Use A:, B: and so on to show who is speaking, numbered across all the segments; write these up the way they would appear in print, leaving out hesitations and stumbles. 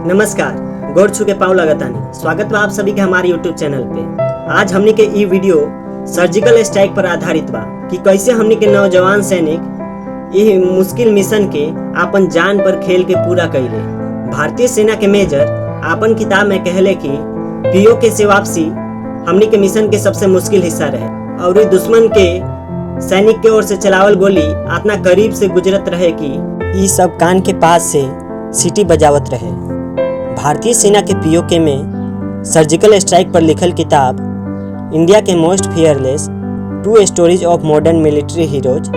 A: नमस्कार, गोड़ छू के पाँव लगतानी। स्वागत बा आप सभी के हमारे YouTube चैनल पे। आज हमनी के ई वीडियो सर्जिकल स्ट्राइक पर आधारित बा कि कैसे हमनी के नौजवान सैनिक ई मुश्किल मिशन के आपन जान पर खेल के पूरा कइले। भारतीय सेना के मेजर आपन किताब में कहले कि पीओके से वापसी हमनी के मिशन के सबसे मुश्किल हिस्सा रहे और ई दुश्मन के सैनिक के ओर से चलावल गोली इतना करीब से गुजरत रहे कि ई सब कान के पास से सीटी बजावत रहे। भारतीय सेना के पीओके में सर्जिकल स्ट्राइक पर लिखल किताब इंडिया के most fearless true stories of modern military heroes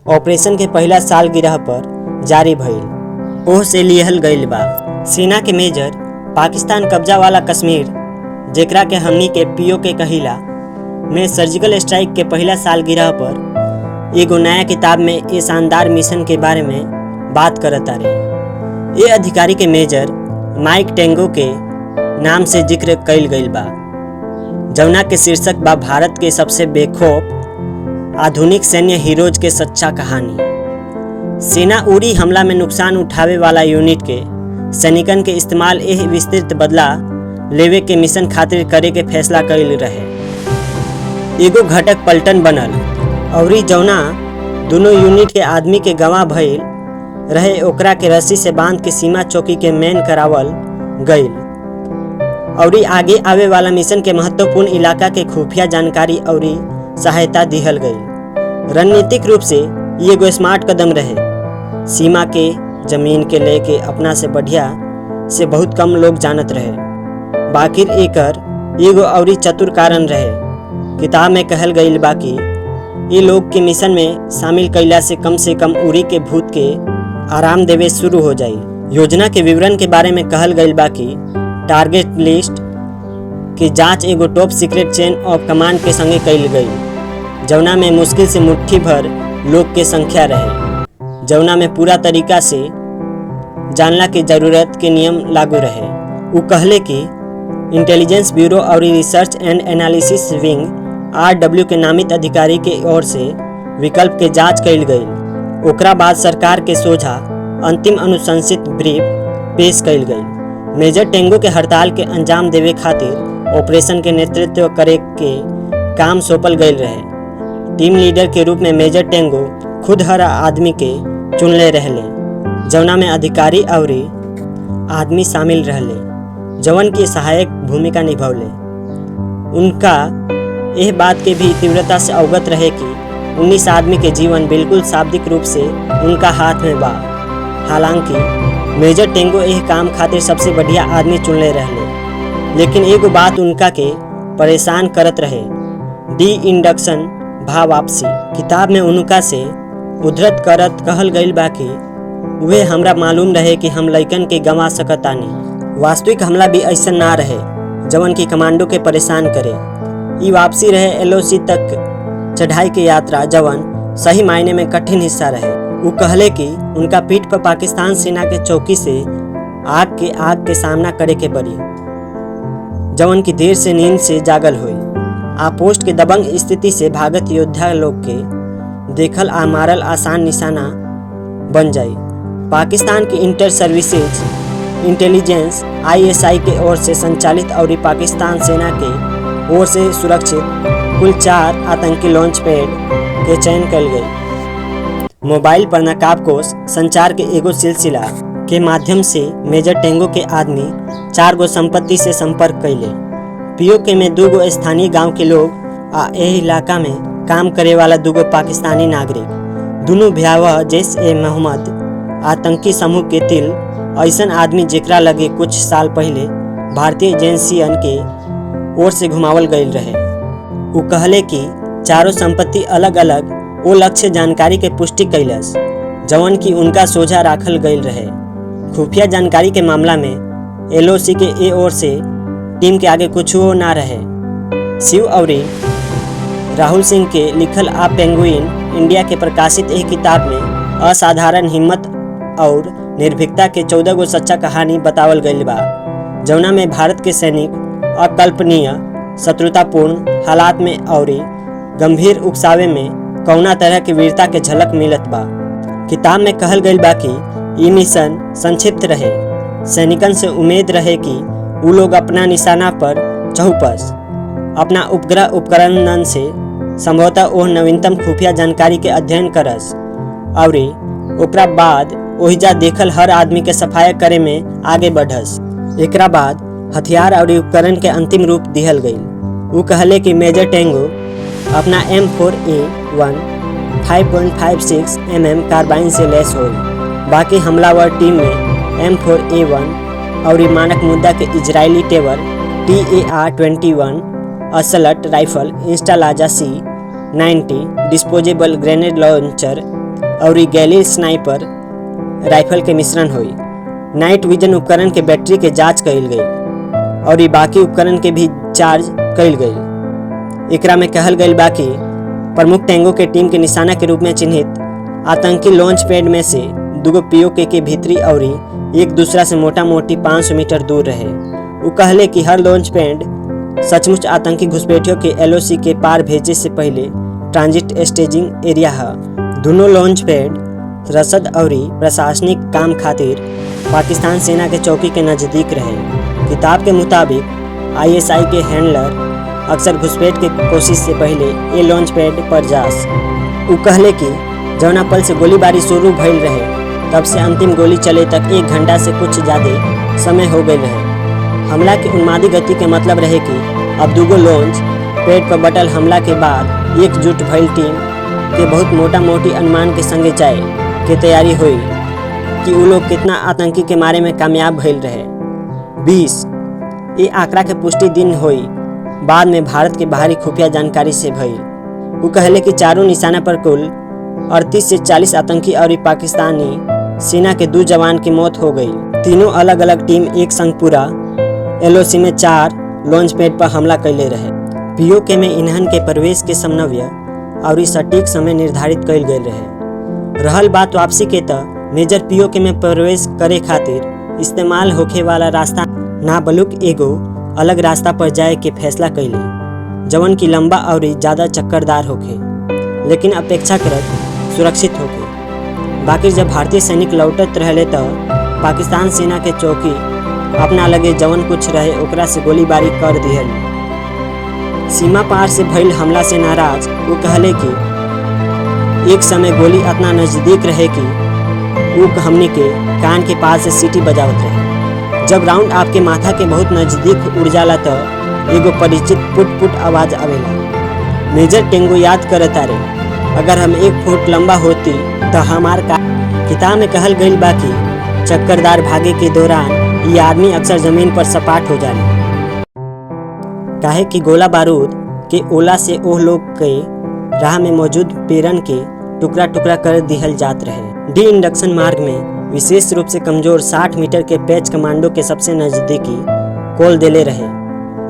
A: operation के पहला सालगिरह पर जारी भइल ओह से लिहल गइल बा। सेना के मेजर पाकिस्तान कब्जा वाला कश्मीर जेकरा के हमनी के पीओके कहिला में सर्जिकल स्ट्राइक के पहला सालगिरह पर एगो नया किताब में ये शानदार मिशन के बारे में बात करत तारे। ये अधिकारी के मेजर माइक टेंगो के नाम से जिक्र कइल गइल बा, जौना के शीर्षक बा भारत के सबसे बेखौफ आधुनिक सैन्य हीरोज के सच्चा कहानी। सेना उड़ी हमला में नुकसान उठावे वाला यूनिट के सैनिकन के इस्तेमाल एह विस्तृत बदला लेवे के मिशन खातिर करे के फैसला कइल रहे। एगो घटक पलटन बनल और जौना दोनों यूनिट के आदमी के गंवा भइल रहे ओकरा के रस्सी से बांध के सीमा चौकी के मैन करावल गइल और आगे आवे वाला मिशन के महत्वपूर्ण इलाका के खुफिया जानकारी और सहायता दिहल गइल। रणनीतिक रूप से ये एगो स्मार्ट कदम रहे। सीमा के जमीन के लेके अपना से बढ़िया से बहुत कम लोग जानत रहे, बाकिर एकर एगो और चतुर कारण रहे। किताब में कहल गइल बा कि ये लोग के मिशन में शामिल कइला से कम उड़ी के भूत के आराम देवे शुरू हो जाई। योजना के विवरण के बारे में कहल गइल बा कि टारगेट लिस्ट की जांच एगो top secret chain of command के संगे कइल गई, जौना में मुश्किल से मुट्ठी भर लोग के संख्या रहे, जौना में पूरा तरीका से जानला के जरूरत के नियम लागू रहे। वो कहले कि इंटेलिजेंस ब्यूरो और research and analysis wing RW के नामित अधिकारी के ओर से विकल्प के जांच कइल गई। ओकरा बाद सरकार के सोझा अंतिम अनुशंसित ब्रीफ पेश कइल गई। मेजर टेंगो के हड़ताल के अंजाम देवे खातिर ऑपरेशन के नेतृत्व करे के काम सौंपल गइल रहे। टीम लीडर के रूप में मेजर टेंगो खुद हर आदमी के चुनले रहले, जौना में अधिकारी और आदमी शामिल रहले जवन की सहायक भूमिका निभौले। उनका यह बात के भी तीव्रता से अवगत रहे कि 19 आदमी के जीवन बिल्कुल शाब्दिक रूप से उनका हाथ में बा। हालांकि मेजर टेंगो यह काम खातिर सबसे बढ़िया आदमी चुनले रहले, लेकिन एगो बात उनका के परेशान करत रहे, डी इंडक्शन भाव वापसी। किताब में उनका से उद्धृत करत कहल गइल बा कि वे हमरा मालूम रहे कि हम लइकन के गंवा सकतानी। वास्तविक हमला भी ऐसा ना रहे जवन की कमांडो के परेशान करे। ई वापसी रहे LOC तक चढ़ाई की यात्रा, जवन सही मायने में कठिन हिस्सा रहे। वो कहले कि उनका पीठ पर पाकिस्तान सेना के चौकी से आग के सामना करे के पड़ी, जवन की देर से नींद से जागल हुई। आपोस्ट के दबंग स्थिति से भागत योद्धा लोग के देखल आ मारल आसान निशाना बन जाई। पाकिस्तान की इंटर सर्विसेज इंटेलिजेंस ISI के ओर से संचालित और पाकिस्तान सेना के ओर से सुरक्षित कुल 4 आतंकी लॉन्च पैड के चयन कल गई। मोबाइल पर नकाबपोश संचार के एगो सिलसिला के माध्यम से मेजर टेंगो के आदमी 4 गो संपत्ति से संपर्क कैले। पीओके में 2 गो स्थानीय गांव के लोग आ एह इलाका में काम करे वाला 2 गो पाकिस्तानी नागरिक, दोनों भयावह जैश-ए-मोहम्मद आतंकी समूह के तिल ऐसन आदमी जेकरा लगे कुछ साल पहले भारतीय एजेंसियन के ओर से घुमावल गइल रहे। वो कहले कि चारों संपत्ति अलग अलग ओ लक्ष्य जानकारी के पुष्टि कैलस, जवन की उनका सोझा राखल गइल रहे। खुफिया जानकारी के मामला में LOC के ओर से टीम के आगे कुछ हो ना रहे। शिव और राहुल सिंह के लिखल आ पेंगुइन इंडिया के प्रकाशित एक किताब में असाधारण हिम्मत और निर्भीकता के 14 गो सच्चा कहानी बतावल गइल बा, जौना में भारत के सैनिक अकल्पनीय शत्रुतापूर्ण हालात में और गंभीर उकसावे में कौना तरह की वीरता के झलक मिलत बा। किताब में कहल गइल बा कि ई मिशन संक्षिप्त रहे, सैनिकन से उम्मीद रहे कि वो लोग अपना निशाना पर चौपस अपना उपग्रह उपकरणन से संभवतः ओह नवीनतम खुफिया जानकारी के अध्ययन करस और ओकरा बाद ओहिजा देखल हर आदमी के सफाया करे में आगे बढ़स। एकरा बाद हथियार और उपकरण के अंतिम रूप दिहल गई। वो कहले कि मेजर टेंगो अपना M4A1 5.56 mm कार्बाइन से लैस हुई। बाकी हमलावर टीम में M4A1 और मानक मुद्दा के Israeli Tavor TAR-21 assault rifle Instalaza C-90 disposable grenade launcher और गैली स्नाइपर राइफल के मिश्रण हुई। नाइट विजन उपकरण के बैटरी के जांच कइल गई और बाकी उपकरण के भी चार्ज कइल गई। एकरा में कहल गई बाकी प्रमुख टेंगो के टीम के निशाना के रूप में चिन्हित आतंकी लॉन्च पैड में से दुगो POK के भीतरी और एक दूसरा से मोटा मोटी 500 मीटर दूर रहे। वो कहले कि हर लॉन्च पैड सचमुच आतंकी घुसपैठियों के LOC के पार भेजे से पहले ट्रांजिट स्टेजिंग एरिया है। दोनों लॉन्च पैड रसद और प्रशासनिक काम खातिर पाकिस्तान सेना के चौकी के नज़दीक रहे। किताब के मुताबिक ISI के हैंडलर अक्सर घुसपैठ के कोशिश से पहले ये लॉन्च पैड पर जास। वो कहले कि जौना पल से गोलीबारी शुरू भइल रहे तब से अंतिम गोली चले तक 1 घंटा से कुछ ज़्यादा समय हो गई रहे। हमला की उन्मादी गति के मतलब रहे कि अब दुगो लॉन्च पैड पर बटल हमला के बाद एकजुट भइल टीम के बहुत मोटा मोटी अनुमान के संगे जाए के तैयारी हुई कि वो लोग कितना आतंकी के मारे में कामयाब भइल रहे। 20 ये आंकड़ा के पुष्टि दिन हुई बाद में भारत के बाहरी खुफिया जानकारी से भइल। वो कहले कि चारों निशाना पर कुल 38 से 40 आतंकी और पाकिस्तानी सेना के 2 जवान की मौत हो गई। तीनों अलग अलग टीम एक संग पूरा LOC में 4 लॉन्च पैड पर हमला कैले रहे। POK में ईंधन के प्रवेश के समन्वय और सटीक समय निर्धारित कैल गए रहे। रहल बात वापसी के त मेजर POK में प्रवेश करे खातिर इस्तेमाल होखे वाला रास्ता ना बलुक एगो अलग रास्ता पर जाए के फैसला कैले जवन की लंबा और ज़्यादा चक्करदार होखे लेकिन अपेक्षाकृत सुरक्षित होखे। बाकी जब भारतीय सैनिक लौटत रहले त पाकिस्तान सेना के चौकी अपना लगे जवन कुछ रहे ओकरा से गोलीबारी कर दिहल। सीमा पार से भइल हमला से नाराज वो कहले कि एक समय गोली इतना नज़दीक रहे कि वो हमनी के कान के पास से सीटी बजावत रहे। जब राउंड आपके माथा के बहुत नज़दीक उड़ जाला तो एगो परिचित पुट पुट आवाज़ आवेला। मेजर टेंगो याद करता रे अगर हम 1 फुट लंबा होती तो हमार का। किताब में कहल गई बाकी चक्करदार भागे के दौरान ये आदमी अक्सर ज़मीन पर सपाट हो जाने काहे कि गोला बारूद के ओला से ओह लोग के राह में मौजूद पेरन के टुकड़ा टुकड़ा कर दिहल जात रहे। डी इंडक्शन मार्ग में विशेष रूप से कमजोर 60 मीटर के पैच कमांडो के सबसे नज़दीकी कोल देले रहे।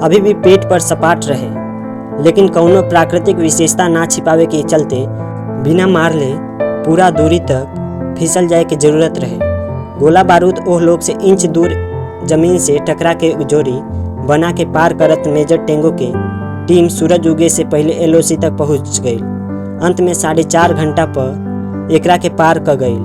A: अभी भी पेट पर सपाट रहे लेकिन कौनो प्राकृतिक विशेषता ना छिपावे के चलते बिना मार ले पूरा दूरी तक फिसल जाए की जरूरत रहे। गोला बारूद ओह लोग से इंच दूर जमीन से टकरा के जोरी बना के पार करत मेजर टेंगो के टीम सूरज उगे से पहले LOC तक पहुंच गई। अंत में 4.5 घंटा पर एकरा के पार कर गई।